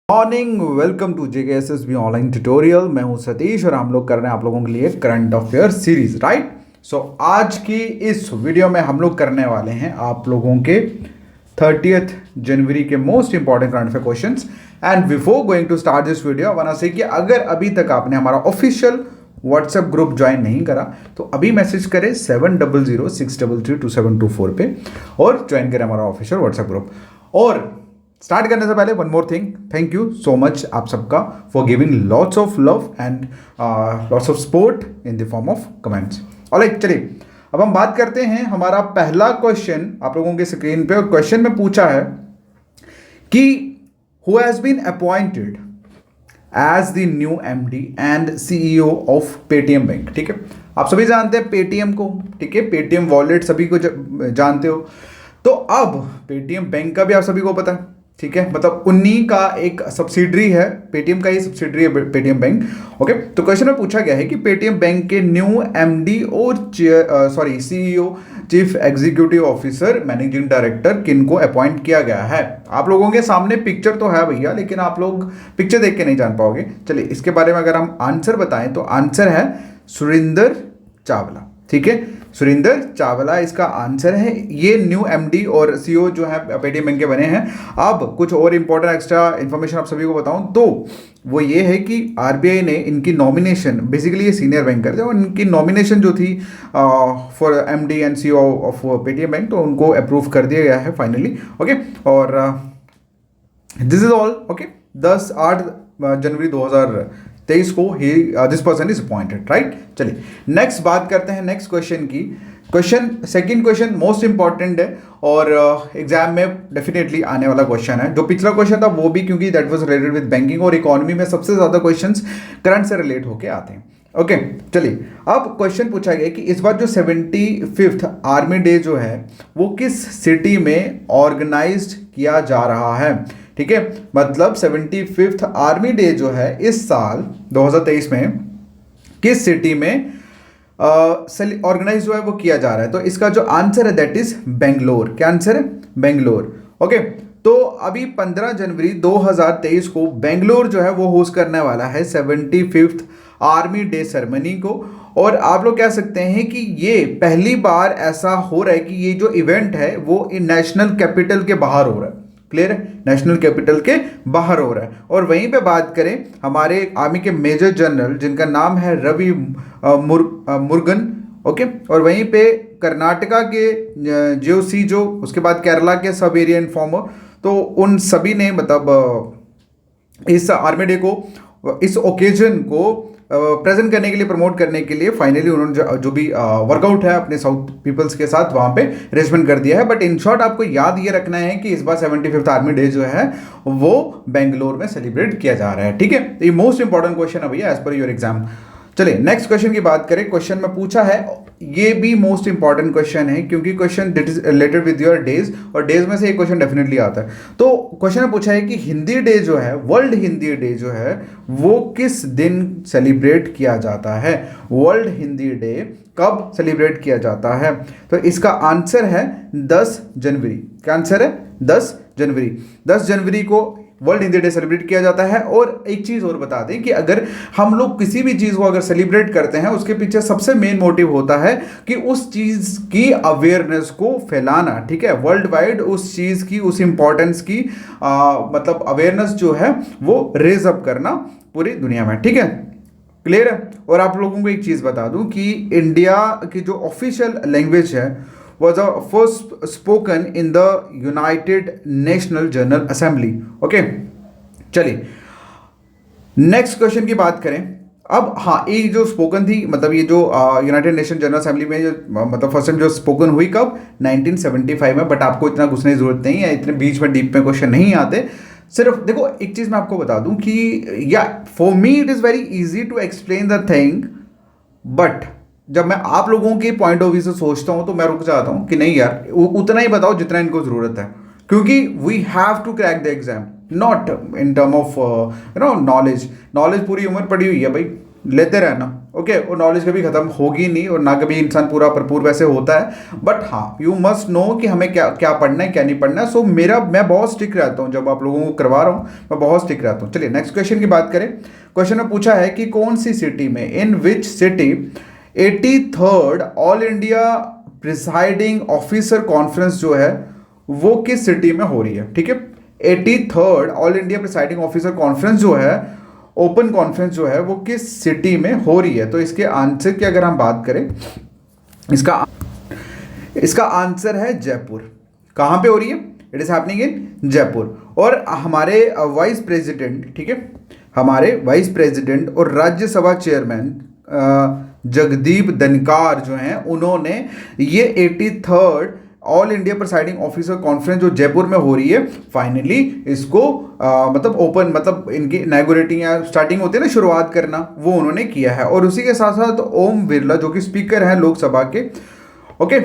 Morning, welcome to JKSSB online tutorial. मैं हूं सतीश और हम लोग कर रहे हैं आप लोगों के लिए करंट अफेयर सीरीज, राइट। सो आज की इस वीडियो में हम लोग करने वाले हैं आप लोगों के 30th जनवरी के most important current affair questions. And before going to start this video wanna से कि अगर अभी तक आपने हमारा ऑफिशियल व्हाट्सएप ग्रुप ज्वाइन नहीं करा तो अभी मैसेज करें 7006332724 पे और ज्वाइन करें हमारा ऑफिशियल व्हाट्सएप ग्रुप। और स्टार्ट करने से पहले one more thing, thank you so much आप सबका for giving lots of love and lots of support in the form of comments. Alright, चलिए अब हम बात करते हैं। हमारा पहला क्वेश्चन आप लोगों के स्क्रीन पे, और क्वेश्चन में पूछा है कि who has been appointed as the new MD and CEO of Paytm bank. ठीक है, आप सभी जानते हैं पेटीएम को, ठीक है, पेटीएम वॉलेट सभी को जानते हो। तो अब पेटीएम बैंक का भी आप सभी को पता है, ठीक है, मतलब उन्हीं का एक सब्सिडरी है, पेटीएम का ही सब्सिडरी है पेटीएम बैंक। ओके, तो क्वेश्चन में पूछा गया है कि पेटीएम बैंक के न्यू MD और CEO, chief executive officer, managing director किनको अपॉइंट किया गया है। आप लोगों के सामने पिक्चर तो है भैया, लेकिन आप लोग पिक्चर देख के नहीं जान पाओगे। चलिए इसके बारे में अगर हम आंसर बताएं तो आंसर है सुरिंदर चावला। ठीक है, सुरिंदर चावला इसका आंसर है। ये न्यू MD और CEO जो है पेटीएम बैंक के बने हैं। अब कुछ और इंपॉर्टेंट एक्स्ट्रा इन्फॉर्मेशन आप सभी को बताऊं तो वो ये है कि RBI ने इनकी नॉमिनेशन, बेसिकली ये सीनियर बैंकर थे और इनकी नॉमिनेशन जो थी for MD and CEO of Paytm bank, तो उनको अप्रूव कर दिया गया है फाइनली। ओके, और दिस इज ऑल। ओके, 8 जनवरी 2023 को ही this person is appointed, right. चलिए नेक्स्ट बात करते हैं नेक्स्ट क्वेश्चन की। सेकंड क्वेश्चन मोस्ट इंपॉर्टेंट है और एग्जाम में डेफिनेटली आने वाला क्वेश्चन है। जो पिछला क्वेश्चन था वो भी, क्योंकि that was related with banking और इकोनॉमी में सबसे ज्यादा क्वेश्चंस करंट से रिलेट होके आते हैं। ओके, चलिए अब क्वेश्चन पूछा गया कि इस बार जो 75th आर्मी डे जो है वो किस सिटी में ऑर्गेनाइज्ड किया जा रहा है। ठीक है, मतलब 75th आर्मी डे जो है इस साल 2023 में किस सिटी में ऑर्गेनाइज जो है वो किया जा रहा है। तो इसका जो आंसर है दैट इज बेंगलोर। क्या आंसर है? बेंगलोर। ओके, तो अभी 15 जनवरी 2023 को बेंगलोर जो है वो होस्ट करने वाला है 75th आर्मी डे सेरेमनी को। और आप लोग कह सकते हैं कि ये पहली बार ऐसा हो रहा है कि ये जो इवेंट है वो नेशनल कैपिटल के बाहर हो रहा है। क्लियर है, नेशनल कैपिटल के बाहर हो रहा है। और वहीं पे बात करें हमारे आर्मी के मेजर जनरल जिनका नाम है रवि मुरुगन। ओके, और वहीं पे कर्नाटका के जो उसके बाद केरला के सब एरिया इन्फॉर्मर, तो उन सभी ने मतलब इस आर्मी डे को, इस ओकेजन को प्रेजेंट करने के लिए, प्रमोट करने के लिए फाइनली उन्होंने जो भी वर्कआउट है अपने साउथ पीपल्स के साथ वहाँ पे अरेंजमेंट कर दिया है। बट इन शॉर्ट आपको याद ये रखना है कि इस बार 75th आर्मी डे जो है वो बेंगलोर में सेलिब्रेट किया जा रहा है। ठीक है, ये मोस्ट इंपॉर्टेंट क्वेश्चन है भैया एज पर योर एग्जाम। चलिए नेक्स्ट क्वेश्चन की बात करें। क्वेश्चन में पूछा है, ये भी मोस्ट इंपॉर्टेंट क्वेश्चन है क्योंकि question that is related with your days, और डेज में से ये क्वेश्चन डेफिनेटली आता है। तो क्वेश्चन में पूछा है कि हिंदी डे जो है, वर्ल्ड हिंदी डे जो है वो किस दिन सेलिब्रेट किया जाता है। वर्ल्ड हिंदी डे कब सेलिब्रेट किया जाता है? तो इसका आंसर है 10 जनवरी। क्या आंसर है? 10 जनवरी। 10 जनवरी को वर्ल्ड हिंदी डे सेलिब्रेट किया जाता है। और एक चीज और बता दें कि अगर हम लोग किसी भी चीज को अगर सेलिब्रेट करते हैं उसके पीछे सबसे मेन मोटिव होता है कि उस चीज की अवेयरनेस को फैलाना। ठीक है, वर्ल्ड वाइड उस चीज की, उस इंपॉर्टेंस की मतलब अवेयरनेस जो है वो रेज अप करना पूरी दुनिया में। ठीक है, क्लियर है। और आप लोगों को एक चीज बता दूं कि इंडिया की जो ऑफिशियल लैंग्वेज है was first spoken in the United National General Assembly. Okay, चलिए नेक्स्ट क्वेश्चन की बात करें। अब हाँ, ये जो स्पोकन थी, मतलब ये जो यूनाइटेड नेशन जनरल असेंबली में जो मतलब फर्स्ट टाइम जो स्पोकन हुई कब? 1975 में। बट आपको इतना घुसने की जरूरत नहीं है, इतने बीच में डीप में क्वेश्चन नहीं आते। सिर्फ देखो एक चीज मैं आपको बता दूं कि या for me it is very easy to explain the thing, but जब मैं आप लोगों के पॉइंट ऑफ व्यू से सोचता हूं तो मैं रुक जाता हूं कि नहीं यार, उतना ही बताओ जितना इनको जरूरत है, क्योंकि we have to crack the exam, not in term of knowledge. Knowledge पूरी उम्र पड़ी हुई है भाई, लेते रहना। ओके, और नॉलेज कभी खत्म होगी नहीं और ना कभी इंसान पूरा भरपूर वैसे होता है, बट हाँ यू मस्ट नो कि हमें क्या क्या पढ़ना है क्या नहीं पढ़ना है। सो मैं बहुत स्ट्रिक्ट रहता हूँ जब आप लोगों को करवा रहा हूँ, मैं बहुत स्ट्रिक्ट रहता हूँ। चलिए नेक्स्ट क्वेश्चन की बात करें। क्वेश्चन में पूछा है कि कौन सी सिटी में, in which city 83rd all India presiding officer conference जो है वो किस सिटी में हो रही है, ठीक है। 83rd all India presiding officer conference जो है, ओपन कॉन्फ्रेंस जो है, वो किस सिटी में हो रही है। तो इसके आंसर की अगर हम बात करें, इसका आंसर है जयपुर। कहाँ पे हो रही है? It is happening in Jaipur. और हमारे वाइस प्रेसिडेंट, ठीक है, हमारे वाइस प्रेसिडेंट और राज्यसभा चेयरमैन जगदीप धनकार जो हैं, उन्होंने ये 83rd all India presiding officer conference जो जयपुर में हो रही है, फाइनली इसको मतलब ओपन, मतलब इनकी इनॉग्रेटिंग या स्टार्टिंग होती है ना, शुरुआत करना, वो उन्होंने किया है। और उसी के साथ साथ ओम बिरला जो कि स्पीकर हैं लोकसभा के, ओके,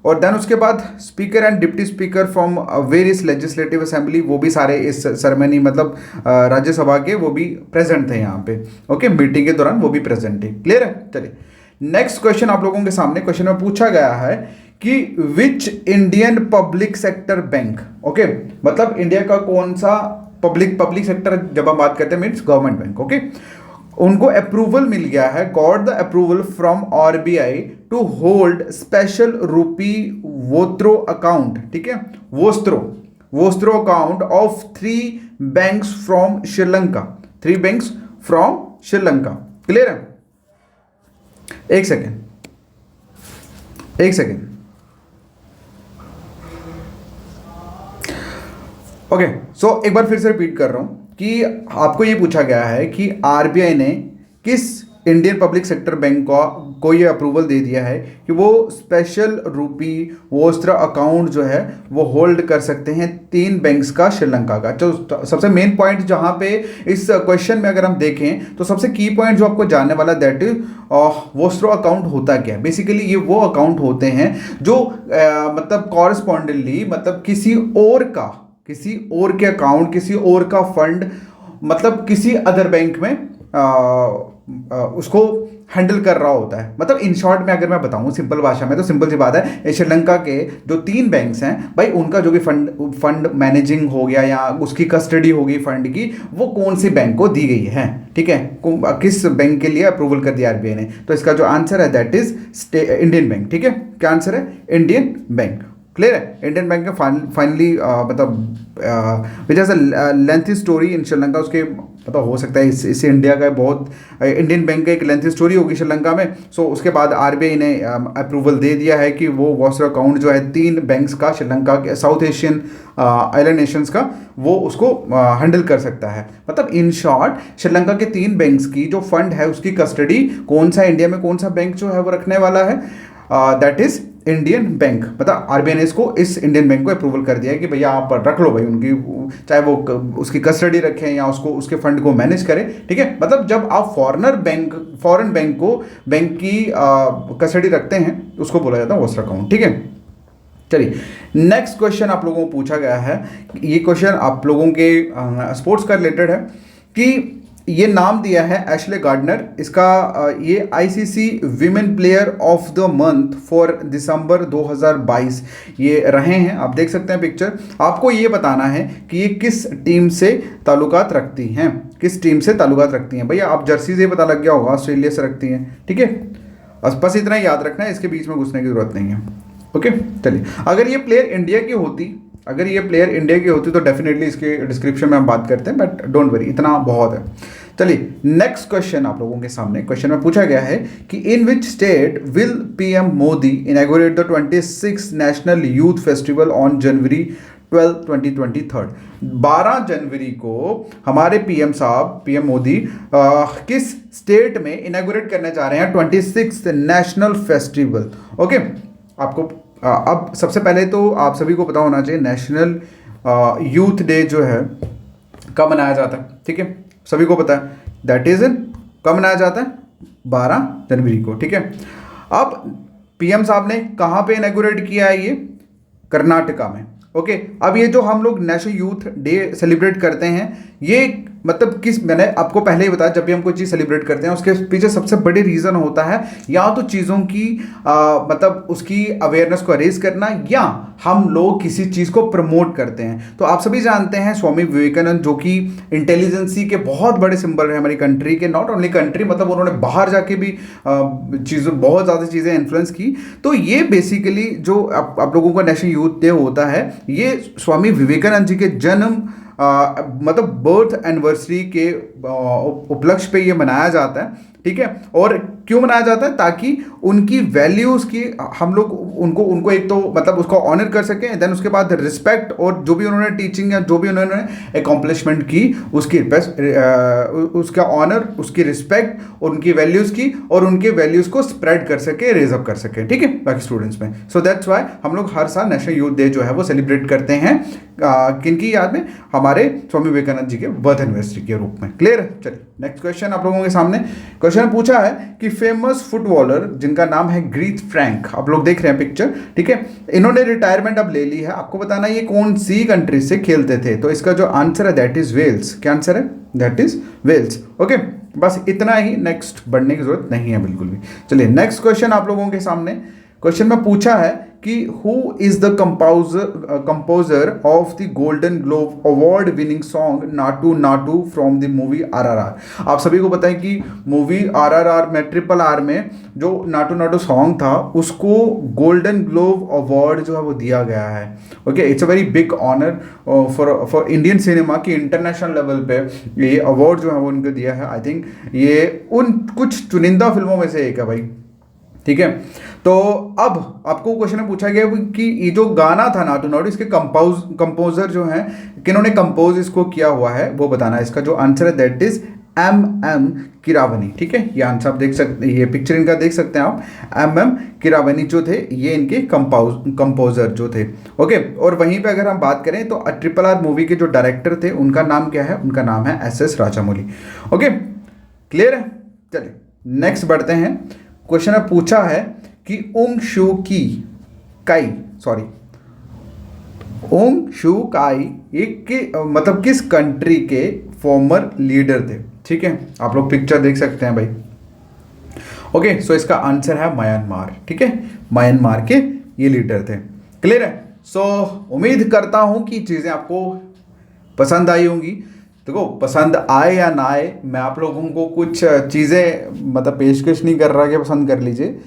और देन उसके बाद speaker and deputy speaker from various legislative assembly, वो भी सारे इस सेरेमनी मतलब राज्यसभा के वो भी प्रेजेंट थे यहाँ पे, ओके, मीटिंग के दौरान वो भी प्रेजेंट थे। क्लियर है? चलिए नेक्स्ट क्वेश्चन आप लोगों के सामने, क्वेश्चन में पूछा गया है कि which Indian public sector bank, okay, मतलब इंडिया का कौन सा पब्लिक सेक्टर, जब हम बात करते हैं मीन्स गवर्नमेंट बैंक, ओके, उनको अप्रूवल मिल गया है, got the approval from RBI to hold special rupee vostro account, ठीक है, vostro account of 3 banks from Sri Lanka, 3 banks from Sri Lanka. Clear है? एक सेकेंड ओके, सो एक बार फिर से रिपीट कर रहा हूं कि आपको ये पूछा गया है कि आरबीआई ने किस इंडियन पब्लिक सेक्टर बैंक को ये अप्रूवल दे दिया है कि वो स्पेशल रूपी वोस्त्र अकाउंट जो है वो होल्ड कर सकते हैं 3 बैंक्स का श्रीलंका का। तो सबसे मेन पॉइंट जहां पे इस क्वेश्चन में अगर हम देखें तो सबसे की पॉइंट जो आपको जानने वाला, दैट इज वोस्ट्रो अकाउंट होता क्या है। बेसिकली ये वो अकाउंट होते हैं जो मतलब कॉरस्पॉन्डेंटली, मतलब किसी और के अकाउंट, किसी और का फंड, मतलब किसी अदर बैंक में उसको हैंडल कर रहा होता है। मतलब इन शॉर्ट में अगर मैं बताऊं सिंपल भाषा में, तो सिंपल सी बात है, श्रीलंका के जो 3 बैंक्स हैं भाई, उनका जो भी फंड मैनेजिंग हो गया या उसकी कस्टडी होगी फंड की, वो कौन सी बैंक को दी गई है, ठीक है, किस बैंक के लिए अप्रूवल कर दिया आरबीआई ने। तो इसका जो आंसर है दैट इज इंडियन बैंक, ठीक है, क्या आंसर है? Indian bank. क्लियर है? इंडियन बैंक में फाइनली मतलब which has a lengthy story in Sri Lanka, उसके मतलब हो सकता है इससे इंडिया का बहुत, इंडियन बैंक का एक लेंथी स्टोरी होगी श्रीलंका में। सो उसके बाद आरबीआई ने अप्रूवल दे दिया है कि वो वॉस्टर अकाउंट जो है 3 बैंक्स का, श्रीलंका के, साउथ एशियन आइलैंड नेशंस का, वो उसको हैंडल कर सकता है। मतलब इन शॉर्ट श्रीलंका के 3 बैंक्स की जो फंड है उसकी कस्टडी कौन सा इंडिया में कौन सा बैंक जो है वो रखने वाला है, दैट इज इंडियन बैंक। मतलब आरबीआई ने इसको, इस इंडियन बैंक को अप्रूवल कर दिया है कि भैया आप रख लो भाई उनकी, चाहे वो उसकी कस्टडी रखें या उसको उसके फंड को मैनेज करें, ठीक है। मतलब जब आप फॉरेन बैंक को बैंक की कस्टडी रखते हैं उसको बोला जाता है वोस्टर अकाउंट, ठीक है। चलिए नेक्स्ट क्वेश्चन आप लोगों को पूछा गया है, ये क्वेश्चन आप लोगों के स्पोर्ट्स का रिलेटेड है कि ये नाम दिया है एशले गार्डनर, इसका ये ICC women player of the month for December 2022 ये रहे हैं। आप देख सकते हैं पिक्चर। आपको ये बताना है कि ये किस टीम से ताल्लुकात रखती हैं, किस टीम से ताल्लुकात रखती हैं। भैया आप जर्सी से पता लग गया होगा, ऑस्ट्रेलिया से रखती हैं, ठीक है, बस इतना ही याद रखना है, इसके बीच में घुसने की जरूरत नहीं है, ओके। चलिए अगर ये प्लेयर इंडिया की होती तो डेफिनेटली इसके डिस्क्रिप्शन में हम बात करते हैं, बट डोंट वरी, इतना बहुत है। चलिए नेक्स्ट क्वेश्चन आप लोगों के सामने, क्वेश्चन में पूछा गया है कि in which state will PM Modi inaugurate the 26th national youth festival on January 12, 2023। 12 जनवरी को हमारे पीएम मोदी किस स्टेट में इनॉग्रेट करने जा रहे हैं 26th नेशनल फेस्टिवल, ओके। आपको अब सबसे पहले तो आप सभी को पता होना चाहिए नेशनल यूथ डे जो है कब मनाया जाता है, ठीक है, सभी को पता है, दैट इज कब मनाया जाता है 12 जनवरी को, ठीक है। अब पीएम साहब ने कहाँ पे इनॉग्रेट किया है, ये कर्नाटका में, ओके। अब ये जो हम लोग नेशनल यूथ डे सेलिब्रेट करते हैं, ये मतलब किस, मैंने आपको पहले ही बताया, जब भी हम कोई चीज़ सेलिब्रेट करते हैं उसके पीछे सबसे बड़ी रीज़न होता है या तो चीज़ों की मतलब उसकी अवेयरनेस को रेज करना, या हम लोग किसी चीज़ को प्रमोट करते हैं। तो आप सभी जानते हैं स्वामी विवेकानंद, जो कि इंटेलिजेंसी के बहुत बड़े सिंबल रहे हमारी कंट्री के, नॉट ओनली कंट्री, मतलब उन्होंने बाहर जाके भी चीज़ों बहुत ज़्यादा चीज़ें इन्फ्लुएंस की। तो ये बेसिकली जो आप लोगों का नेशनल यूथ डे होता है, ये स्वामी विवेकानंद जी के जन्म मतलब बर्थ एनिवर्सरी के उपलक्ष्य पे ये मनाया जाता है, ठीक है। और क्यों मनाया जाता है? ताकि उनकी वैल्यूज़ की हम लोग उनको एक तो मतलब उसको ऑनर कर सकें, देन उसके बाद रिस्पेक्ट, और जो भी उन्होंने टीचिंग या जो भी उन्होंने अकॉम्प्लिशमेंट की उसकी उसका ऑनर, उसकी रिस्पेक्ट, उनकी वैल्यूज़ की, और उनके वैल्यूज़ को स्प्रेड कर सके, रेज अप कर सके, ठीक है, बाकी स्टूडेंट्स में। सो दैट्स वाई हम लोग हर साल नेशनल यूथ डे जो है वो सेलिब्रेट करते हैं किनकी याद में? हमारे स्वामी विवेकानंद जी के बर्थ एनिवर्सरी के रूप में। क्लियर है? चलिए नेक्स्ट क्वेश्चन आप लोगों के सामने। क्वेश्चन पूछा है कि फेमस फुटबॉलर जिनका नाम है ग्रीथ फ्रैंक, आप लोग देख रहे हैं पिक्चर, ठीक है, इन्होंने रिटायरमेंट अब ले ली है। आपको बताना ये कौन सी कंट्री से खेलते थे। तो इसका जो आंसर है दैट इज वेल्स। क्या आंसर है? That is Wales. ओके, बस इतना ही, नेक्स्ट बढ़ने की जरूरत नहीं है बिल्कुल भी। चलिए नेक्स्ट क्वेश्चन आप लोगों के सामने। क्वेश्चन में पूछा है कि who is the composer of the golden globe award winning song Naatu Naatu from the movie RRR। आप सभी को पता है कि मूवी RRR में, RRR में जो नाटू नाटू सॉन्ग था उसको गोल्डन ग्लोब अवार्ड जो है वो दिया गया है। Okay, it's a very big honour for Indian cinema की इंटरनेशनल लेवल पे ये अवार्ड जो है वो उनको दिया है। आई थिंक ये उन कुछ चुनिंदा फिल्मों में से एक है भाई, ठीक है। तो अब आपको क्वेश्चन में पूछा गया कि ये जो गाना था नाटू नाटू, इसके कंपोजर जो हैं, किन्होंने कंपोज इसको किया हुआ है वो बताना है। इसका जो आंसर है दैट इज MM कीरावनी, ठीक है। ये आंसर आप देख सकते, ये पिक्चर इनका देख सकते हैं आप। MM कीरावनी जो थे ये इनके कंपोजर जो थे। ओके, और वहीं पे अगर हम बात करें तो RRR मूवी के जो डायरेक्टर थे उनका नाम क्या है? उनका नाम है SS राजामौली। ओके, क्लियर है? चलिए नेक्स्ट बढ़ते हैं। क्वेश्चन में पूछा है कि ओंग शू काई एक मतलब किस कंट्री के फॉर्मर लीडर थे, ठीक है। आप लोग पिक्चर देख सकते हैं भाई। ओके, सो इसका आंसर है म्यांमार, ठीक है, म्यांमार के ये लीडर थे। क्लियर है? सो उम्मीद करता हूं कि चीज़ें आपको पसंद आई होंगी। देखो, पसंद आए या ना आए, मैं आप लोगों को कुछ चीज़ें मतलब पेशकश नहीं कर रहा कि पसंद कर लीजिए।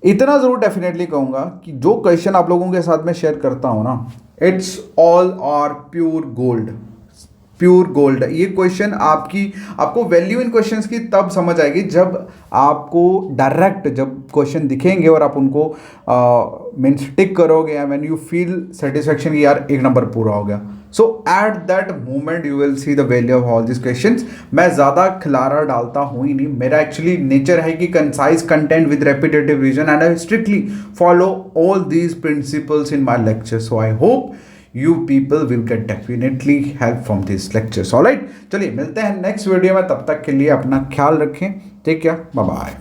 इतना ज़रूर डेफिनेटली कहूँगा कि जो क्वेश्चन आप लोगों के साथ में शेयर करता हूँ ना, it's all are pure gold, pure gold. ये क्वेश्चन आपको वैल्यू इन क्वेश्चंस की तब समझ आएगी जब आपको डायरेक्ट जब क्वेश्चन दिखेंगे और आप उनको मीन्स टिक करोगे, व्हेन यू फील सेटिस्फेक्शन कि यार एक नंबर पूरा हो गया। So at that moment you will see the value of all this questions. मैं ज़्यादा खिलारा डालता हूँ ही नहीं, मेरा एक्चुअली नेचर है कि concise content with repetitive reason, and I strictly follow all these principles in my lecture. So I hope you people will get definitely help from these lectures. All right, चलिए मिलते हैं next video में, तब तक के लिए अपना ख्याल रखें। Take care, bye bye.